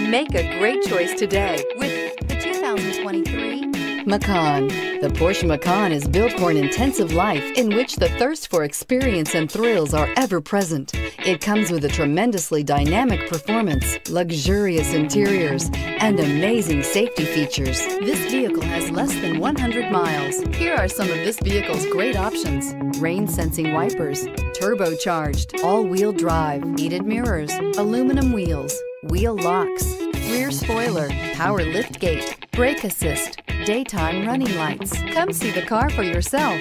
Make a great choice today with the 2023 Macan. The Porsche Macan is built for an intensive life in which the thirst for experience and thrills are ever present. It comes with a tremendously dynamic performance, luxurious interiors, and amazing safety features. This vehicle has less than 100 miles. Here are some of this vehicle's great options: rain-sensing wipers, turbocharged, all-wheel drive, heated mirrors, aluminum wheels, wheel locks, rear spoiler, power liftgate, brake assist, daytime running lights. Come see the car for yourself.